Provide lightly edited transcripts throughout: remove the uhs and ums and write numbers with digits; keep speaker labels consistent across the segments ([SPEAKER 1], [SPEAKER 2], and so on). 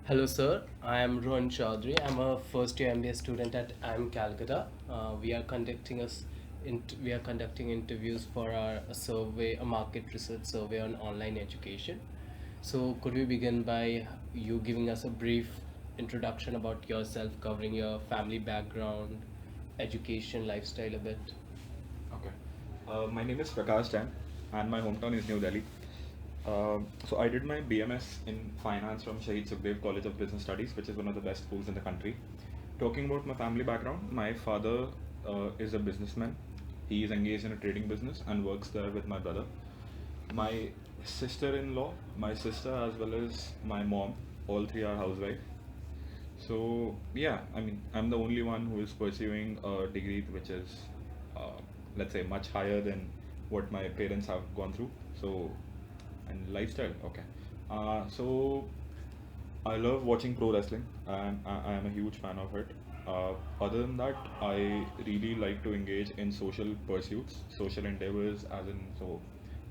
[SPEAKER 1] Hello, sir. I am Rohan Chaudhary. I'm a first-year MBA student at IIM Calcutta. We are conducting interviews for our survey, a market research survey on online education. So, could we begin by you giving us a brief introduction about yourself, covering your family background, education, lifestyle a bit?
[SPEAKER 2] Okay. My name is Prakash Chan, and my hometown is New Delhi. So I did my BMS in finance from Shahid Sukhdev College of Business Studies, which is one of the best schools in the country. Talking about my family background, my father is a businessman. He is engaged in a trading business and works there with my brother. My sister-in-law, my sister, as well as my mom, all three are housewife. So yeah, I mean, I'm the only one who is pursuing a degree which is, uh, let's say, much higher than what my parents have gone through. So, and lifestyle, okay. So I love watching pro wrestling, and I am a huge fan of it. Other than that, I really like to engage in social pursuits, social endeavors, as in, so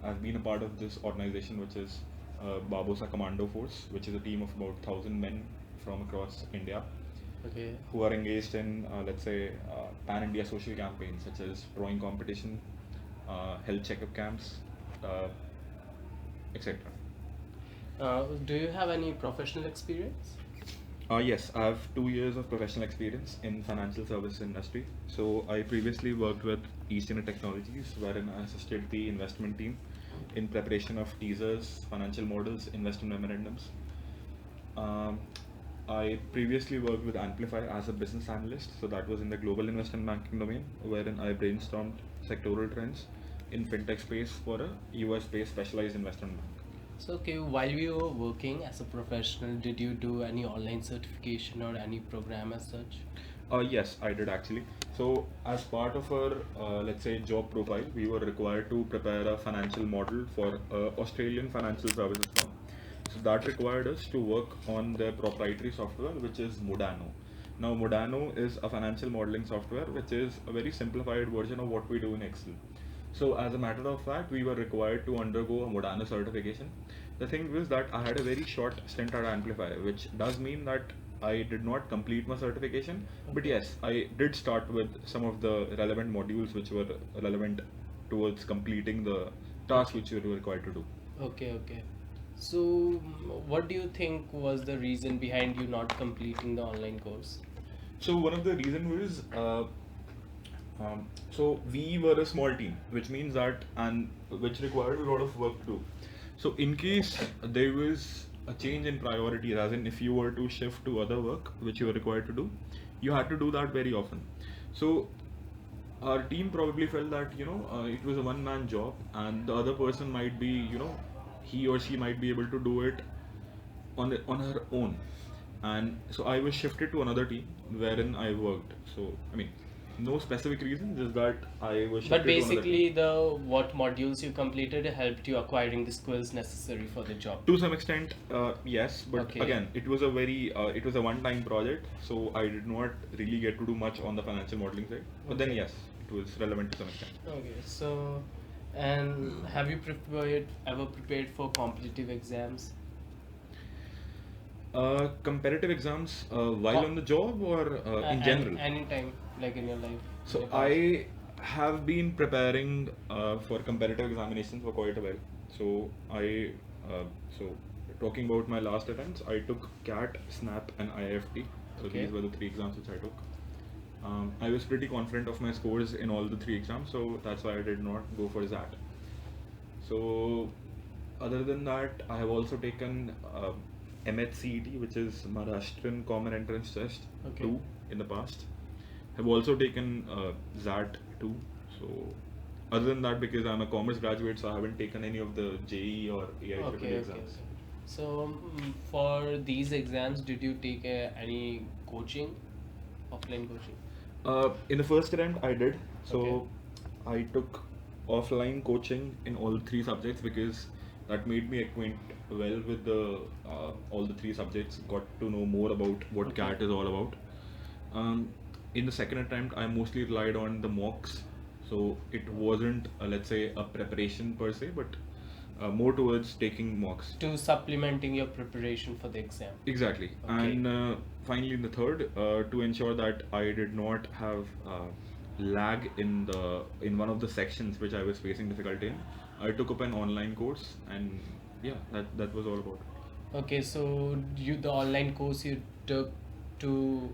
[SPEAKER 2] I've been a part of this organization which is Barbosa Commando Force, which is a team of about 1,000 men from across India
[SPEAKER 1] Okay.
[SPEAKER 2] who are engaged in, let's say, pan India social campaigns such as drawing competition, health checkup camps, uh, etc.
[SPEAKER 1] Do you have any professional experience?
[SPEAKER 2] Yes, I have 2 years of professional experience in financial services industry. So I previously worked with Eastern Technologies, wherein I assisted the investment team in preparation of teasers, financial models, investment memorandums. Um, I previously worked with Amplify as a business analyst, so that was in the global investment banking domain, wherein I brainstormed sectoral trends in fintech space for a US-based specialized investment bank.
[SPEAKER 1] So, okay, while you were working as a professional, did you do any online certification or any program as such?
[SPEAKER 2] Yes, I did actually. So, as part of our, let's say, job profile, we were required to prepare a financial model for Australian financial services firm. So that required us to work on their proprietary software, which is Modano. Now, Modano is a financial modeling software, which is a very simplified version of what we do in Excel. So, as a matter of fact, we were required to undergo a Modano certification. The thing was that I had a very short stint at Amplify, which does mean that I did not complete my certification. But
[SPEAKER 1] Okay.
[SPEAKER 2] yes, I did start with some of the relevant modules which were relevant towards completing the task
[SPEAKER 1] Okay.
[SPEAKER 2] which we were required to do.
[SPEAKER 1] Okay, okay. So, what do you think was the reason behind you not completing the online course?
[SPEAKER 2] So one of the reason was so we were a small team, which means that and which required a lot of work to do. So in case there was a change in priorities, as in if you were to shift to other work which you were required to do, you had to do that very often. So our team probably felt that it was a one-man job, and the other person might be he or she might be able to do it on her own. And so I was shifted to another team wherein I worked. So I mean, no specific reason, just that I was
[SPEAKER 1] But
[SPEAKER 2] shifted to another team.
[SPEAKER 1] basically, the what modules you completed helped you acquiring the skills necessary for the job.
[SPEAKER 2] To some extent, yes, but
[SPEAKER 1] Okay.
[SPEAKER 2] again, it was a one-time project, so I did not really get to do much on the financial modeling side. But then
[SPEAKER 1] Okay.
[SPEAKER 2] yes, it was relevant to some extent.
[SPEAKER 1] Okay. So, and have you ever prepared for competitive exams?
[SPEAKER 2] Comparative exams while
[SPEAKER 1] Co-
[SPEAKER 2] on the job or in general?
[SPEAKER 1] any time, like in your life, in
[SPEAKER 2] So
[SPEAKER 1] your past.
[SPEAKER 2] I have been preparing for competitive examinations for quite a while. So uh, so talking about my last attempts, I took CAT, SNAP, and IFT. So
[SPEAKER 1] Okay.
[SPEAKER 2] these were the three exams which I took. I was pretty confident of my scores in all the three exams, so that's why I did not go for that. So, other than that, I have also taken MHCET, which is Maharashtrian Common Entrance Test
[SPEAKER 1] Okay.
[SPEAKER 2] 2 in the past. Have also taken ZAT 2. So, other than that, because I'm a commerce graduate, so I haven't taken any of the JEE or AIEEE
[SPEAKER 1] Okay. Okay.
[SPEAKER 2] exams.
[SPEAKER 1] Okay. So, for these exams, did you take any coaching, offline coaching?
[SPEAKER 2] In the first attempt, I did.
[SPEAKER 1] Okay.
[SPEAKER 2] So I took offline coaching in all three subjects because that made me acquaint well with the all the three subjects. Got to know more about what
[SPEAKER 1] Okay.
[SPEAKER 2] CAT is all about. Um, in the second attempt, I mostly relied on the mocks. So it wasn't, let's say, a preparation per se, but more towards taking mocks.
[SPEAKER 1] To supplementing your preparation for the exam.
[SPEAKER 2] Exactly.
[SPEAKER 1] Okay.
[SPEAKER 2] And finally, in the third, to ensure that I did not have lag in one of the sections which I was facing difficulty in, I took up an online course, and yeah, that was all about it.
[SPEAKER 1] Okay, so the online course you took to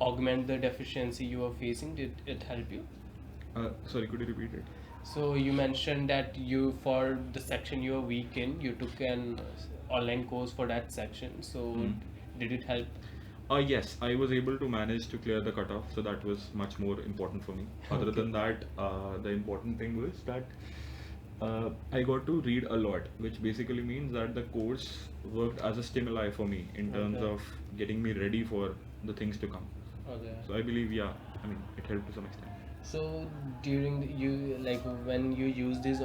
[SPEAKER 1] augment the deficiency you were facing, did it help you?
[SPEAKER 2] Sorry, could you repeat it?
[SPEAKER 1] So you mentioned that you, for the section you were weak in, you took an online course for that section. So did it help?
[SPEAKER 2] Yes, I was able to manage to clear the cutoff, so that was much more important for me. Other
[SPEAKER 1] Okay.
[SPEAKER 2] than that, the important thing was that I got to read a lot, which basically means that the course worked as a stimuli for me in terms
[SPEAKER 1] Okay.
[SPEAKER 2] of getting me ready for the things to come.
[SPEAKER 1] Okay.
[SPEAKER 2] So I believe, yeah, I mean, it helped to some extent.
[SPEAKER 1] So during you, like when you use this,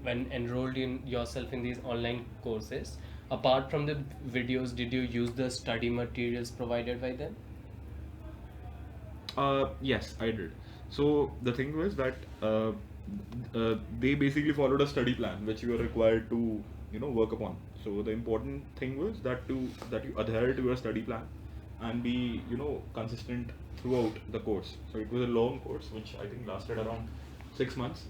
[SPEAKER 1] when enrolled in yourself in these online courses, apart from the videos, did you use the study materials provided by them?
[SPEAKER 2] Yes, I did. So the thing was that they basically followed a study plan which you were required to, work upon. So the important thing was that you adhere to your study plan and be, consistent throughout the course. So it was a long course which I think lasted around 6 months.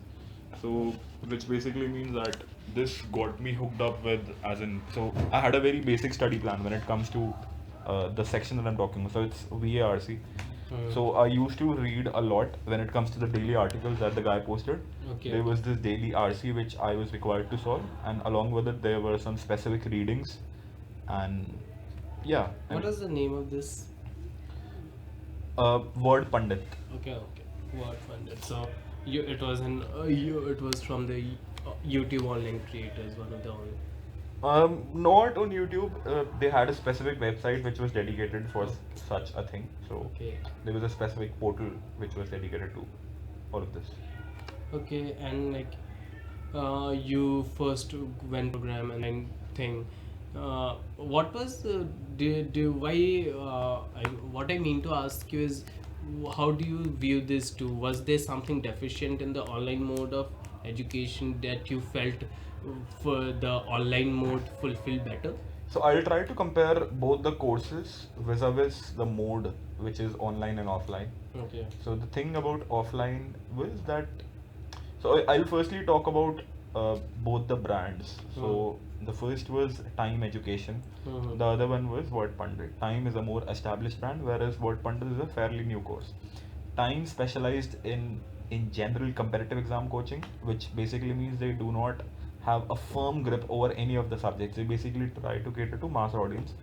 [SPEAKER 2] So which basically means that this got me hooked up with, as in, so I had a very basic study plan when it comes to the section that I'm talking about. So it's VARC. So I used to read a lot when it comes to the daily articles that the guy posted.
[SPEAKER 1] Okay.
[SPEAKER 2] There was this daily RC which I was required to solve, and along with it there were some specific readings, and yeah.
[SPEAKER 1] What is the name of this?
[SPEAKER 2] Word Pandit.
[SPEAKER 1] Okay, okay. Word funded. So it was it was from the YouTube online creators, one of the only.
[SPEAKER 2] Not on YouTube. They had a specific website which was dedicated for such a thing. So
[SPEAKER 1] Okay.
[SPEAKER 2] there was a specific portal which was dedicated to all of this.
[SPEAKER 1] Okay, and like you first went program and then thing. What was why? What I mean to ask you is, how do you view this too? Was there something deficient in the online mode of education that you felt for the online mode fulfill better?
[SPEAKER 2] So I'll try to compare both the courses vis-a-vis the mode which is online and offline.
[SPEAKER 1] Okay.
[SPEAKER 2] So the thing about offline was that, so I'll firstly talk about both the brands. So the first was Time Education.
[SPEAKER 1] Mhm.
[SPEAKER 2] The other one was Word Pundit. Time is a more established brand, whereas Word Pundit is a fairly new course. Time specialized in general competitive exam coaching, which basically means they do not have a firm grip over any of the subjects. They basically try to cater to mass audience.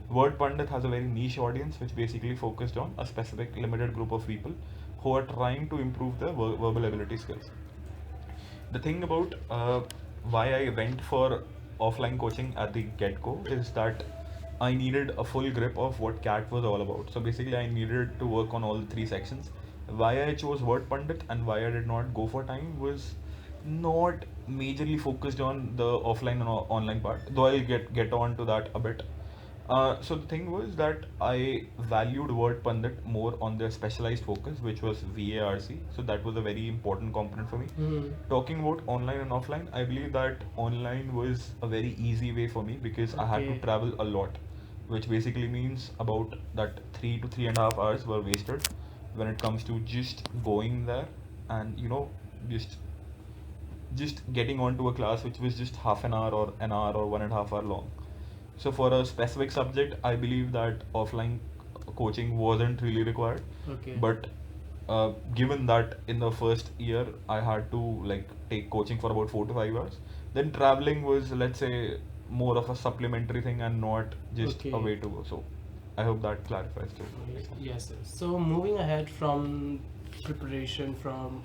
[SPEAKER 2] Word Pundit has a very niche audience which basically focused on a specific limited group of people who are trying to improve their verbal ability skills. The thing about why I went for offline coaching at the get-go is that I needed a full grip of what CAT was all about. So basically, I needed to work on all the three sections. Why I chose Word Pundit and why I did not go for time was not majorly focused on the offline and online part, though I'll get on to that a bit. So the thing was that I valued Word Pundit more on their specialized focus, which was VARC. So that was a very important component for me. Talking about online and offline, I believe that online was a very easy way for me because I had to
[SPEAKER 1] Okay.
[SPEAKER 2] travel a lot, which basically means about that 3 to 3.5 hours were wasted when it comes to just going there and just getting onto a class which was just half an hour or 1.5 hour long. So for a specific subject, I believe that offline coaching wasn't really required.
[SPEAKER 1] Okay.
[SPEAKER 2] But given that in the first year I had to like take coaching for about 4 to 5 hours, then traveling was, let's say, more of a supplementary thing and not just a
[SPEAKER 1] Okay.
[SPEAKER 2] way to go. So I hope that clarifies too.
[SPEAKER 1] Yes, sir. So moving ahead from preparation from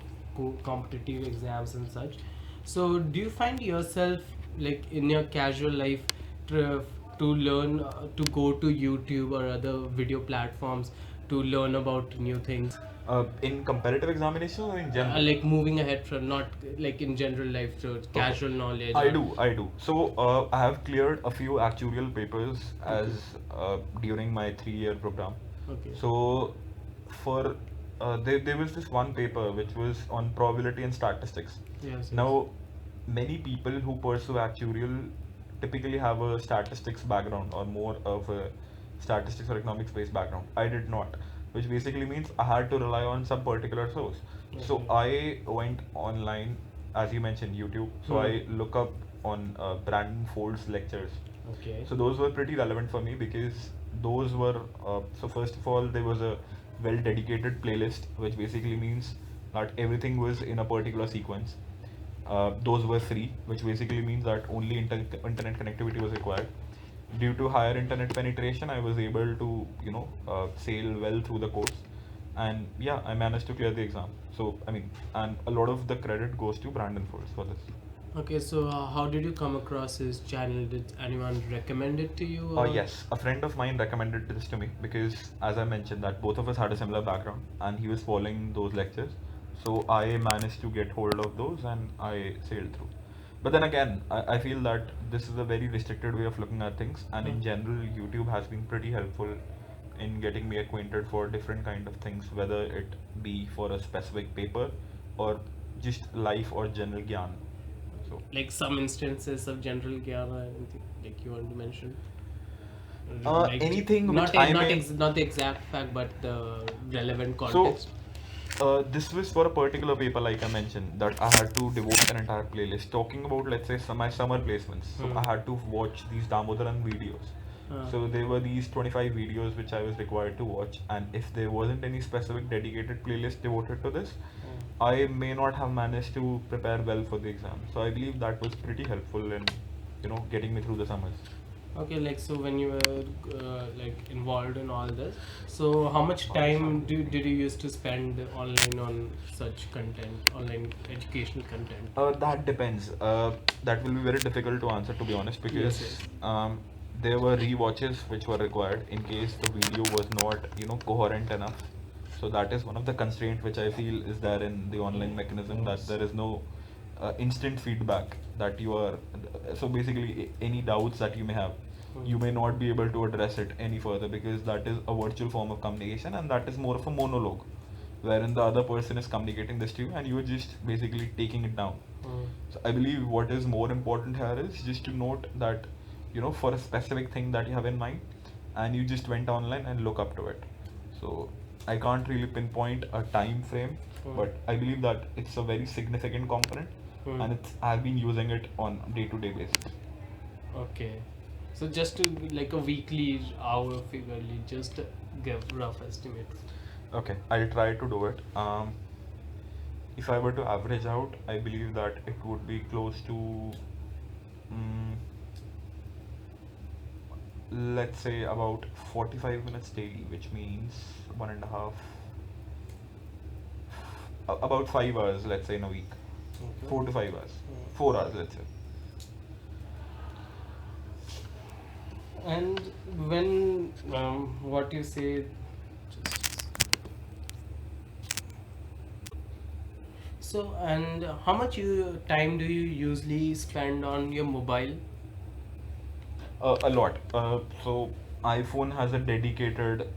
[SPEAKER 1] competitive exams and such, so do you find yourself like in your casual life to, to learn to go to YouTube or other video platforms to learn about new things?
[SPEAKER 2] In competitive examination or in general?
[SPEAKER 1] Like moving ahead from not like in general life to casual knowledge.
[SPEAKER 2] I do. So I have cleared a few actuarial papers as during my 3 year program.
[SPEAKER 1] Okay.
[SPEAKER 2] So for there was this one paper which was on probability and statistics.
[SPEAKER 1] Yes.
[SPEAKER 2] Now many people who pursue actuarial typically have a statistics background or more of a statistics or economics based background. I did not, which basically means I had to rely on some particular source. So
[SPEAKER 1] Okay.
[SPEAKER 2] I went online, as you mentioned, YouTube. So
[SPEAKER 1] Hmm.
[SPEAKER 2] I look up on Brandon Ford's lectures.
[SPEAKER 1] Okay.
[SPEAKER 2] So those were pretty relevant for me because those were so first of all there was a well dedicated playlist, which basically means that everything was in a particular sequence. Those were free, which basically means that only internet connectivity was required. Due to higher internet penetration, I was able to sail well through the course, and yeah, I managed to clear the exam. So I mean, and a lot of the credit goes to Brandon Force for this.
[SPEAKER 1] Okay, so how did you come across his channel? Did anyone recommend it to you, or?
[SPEAKER 2] Yes, a friend of mine recommended this to me because, as I mentioned, that both of us had a similar background, and he was following those lectures. So I managed to get hold of those, and I sailed through. But then again, I feel that this is a very restricted way of looking at things, and in general, YouTube has been pretty helpful in getting me acquainted for different kind of things, whether it be for a specific paper or just life or general gyan. So.
[SPEAKER 1] Like some instances of general gyan or anything like you want to mention?
[SPEAKER 2] Anything which
[SPEAKER 1] Not
[SPEAKER 2] I
[SPEAKER 1] not
[SPEAKER 2] may.
[SPEAKER 1] not the exact fact, but the relevant
[SPEAKER 2] So,
[SPEAKER 1] context.
[SPEAKER 2] this was for a particular paper, like I mentioned, that I had to devote an entire playlist talking about, let's say, my summer placements. So,
[SPEAKER 1] Hmm.
[SPEAKER 2] I had to watch these Damodaran videos.
[SPEAKER 1] Uh,
[SPEAKER 2] So, there were these 25 videos which I was required to watch, and if there wasn't any specific dedicated playlist devoted to this, I may not have managed to prepare well for the exam. So, I believe that was pretty helpful in, getting me through the summers.
[SPEAKER 1] okay, like so when you were like involved in all this, so how much time did you used to spend online on such content, online educational content?
[SPEAKER 2] That depends. That will be very difficult to answer, to be honest,
[SPEAKER 1] Yes,
[SPEAKER 2] because
[SPEAKER 1] yes.
[SPEAKER 2] there were rewatches which were required in case the video was not, coherent enough. So that is one of the constraints which I feel is there in the online mechanism, that there is no instant feedback that you are. So basically, any doubts that you may have, you may not be able to address it any further because that is a virtual form of communication, and that is more of a monologue wherein the other person is communicating this to you and you are just basically taking it down.
[SPEAKER 1] Hmm.
[SPEAKER 2] So I believe what is more important here is just to note that, for a specific thing that you have in mind, and you just went online and look up to it. So I can't really pinpoint a time frame,
[SPEAKER 1] Hmm.
[SPEAKER 2] but I believe that it's a very significant component,
[SPEAKER 1] Hmm.
[SPEAKER 2] and I've been using it on day-to-day basis.
[SPEAKER 1] Okay. So just to like a weekly hour figure, you just give rough estimates.
[SPEAKER 2] Okay, I'll try to do it. If I were to average out, I believe that it would be close to, mm, let's say, about 45 minutes daily, which means one and a half, about 5 hours, let's say, in a week.
[SPEAKER 1] Okay.
[SPEAKER 2] 4 to 5 hours.
[SPEAKER 1] Hmm.
[SPEAKER 2] 4 hours, let's say.
[SPEAKER 1] And when what you say, just so and how much time do you usually spend on your mobile?
[SPEAKER 2] A lot. So iPhone has a dedicated,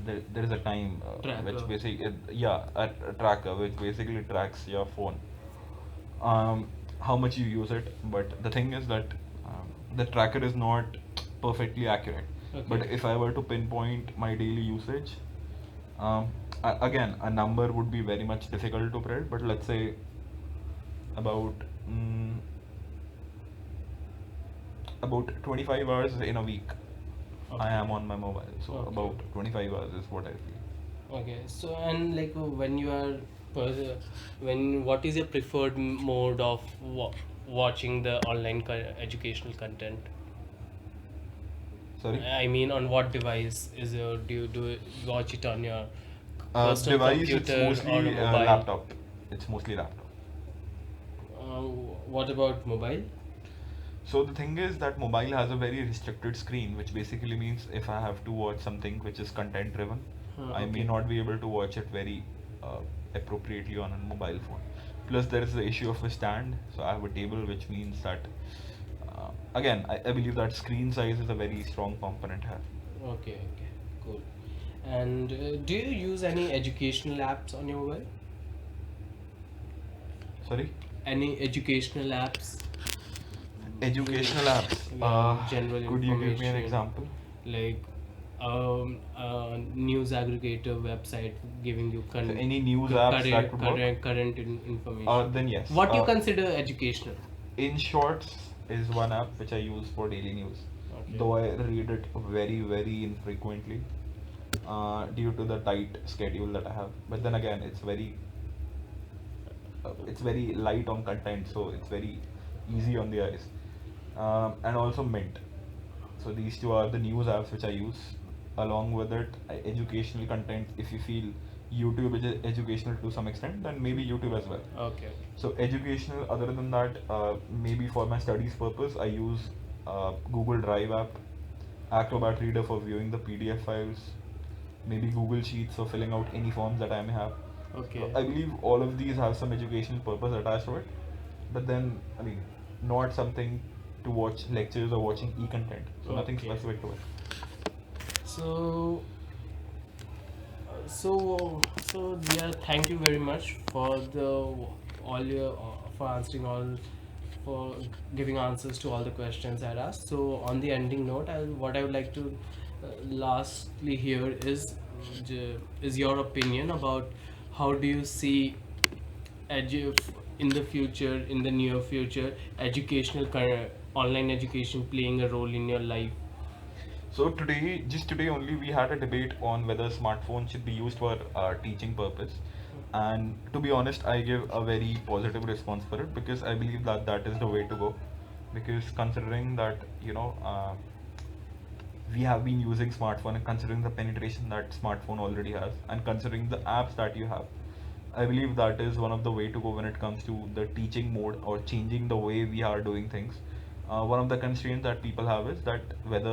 [SPEAKER 2] there is a time which
[SPEAKER 1] Tracker.
[SPEAKER 2] basically, yeah, a tracker which basically tracks your phone, how much you use it. But the thing is that the tracker is not perfectly accurate. But
[SPEAKER 1] Okay.
[SPEAKER 2] if I were to pinpoint my daily usage, again, a number would be very much difficult to predict. But let's say about mm, about 25 hours in a week, I
[SPEAKER 1] Okay.
[SPEAKER 2] am on my mobile. So
[SPEAKER 1] Okay.
[SPEAKER 2] about 25 hours is what I feel.
[SPEAKER 1] Okay. So and like when you are when what is your preferred mode of watching the online educational content?
[SPEAKER 2] Sorry.
[SPEAKER 1] I mean, on what device is your do you watch it on your personal
[SPEAKER 2] Device, it's
[SPEAKER 1] computer or a
[SPEAKER 2] mostly
[SPEAKER 1] mobile?
[SPEAKER 2] laptop. It's mostly laptop.
[SPEAKER 1] Uh, what about mobile?
[SPEAKER 2] So the thing is that mobile has a very restricted screen, which basically means if I have to watch something which is content driven, I may
[SPEAKER 1] Okay.
[SPEAKER 2] not be able to watch it very uh, appropriately on a mobile phone. Plus, there is the issue of a stand. So I have a table, which means that again, I believe that screen size is a very strong component here.
[SPEAKER 1] Okay. Okay. Cool. And do you use any educational apps on your mobile?
[SPEAKER 2] Sorry.
[SPEAKER 1] any educational apps?
[SPEAKER 2] Educational apps.
[SPEAKER 1] General
[SPEAKER 2] Could you give me an
[SPEAKER 1] information,
[SPEAKER 2] example?
[SPEAKER 1] like news aggregator website giving you
[SPEAKER 2] So any news apps that would work?
[SPEAKER 1] current information.
[SPEAKER 2] Then yes.
[SPEAKER 1] What you consider educational?
[SPEAKER 2] In Shorts is one app which I use for daily news,
[SPEAKER 1] Okay.
[SPEAKER 2] though I read it very, very infrequently due to the tight schedule that I have. But then again, it's very light on content, so it's very easy on the eyes. And also Mint. So these two are the news apps which I use. Along with it, educational content. If you feel YouTube is educational to some extent, then maybe YouTube as well.
[SPEAKER 1] Okay.
[SPEAKER 2] So educational. Other than that, maybe for my studies purpose, I use Google Drive app, Acrobat Reader for viewing the PDF files, maybe Google Sheets for filling out any forms that I may have.
[SPEAKER 1] Okay.
[SPEAKER 2] So I believe all of these have some educational purpose attached to it, but then I mean, not something to watch lectures or watching e-content. So nothing
[SPEAKER 1] Okay.
[SPEAKER 2] specific to it.
[SPEAKER 1] So, yeah, thank you very much for all your for answering all for giving answers to all the questions I asked. So on the ending note, what I would like to lastly hear is your opinion about how do you see in the future, in the near future, online education playing a role in your life.
[SPEAKER 2] So just today only, we had a debate on whether smartphones should be used for teaching purpose. And to be honest, I give a very positive response for it because I believe that that is the way to go. Because considering that, we have been using smartphone and considering the penetration that smartphone already has and considering the apps that you have, I believe that is one of the way to go when it comes to the teaching mode or changing the way we are doing things. One of the constraints that people have is that whether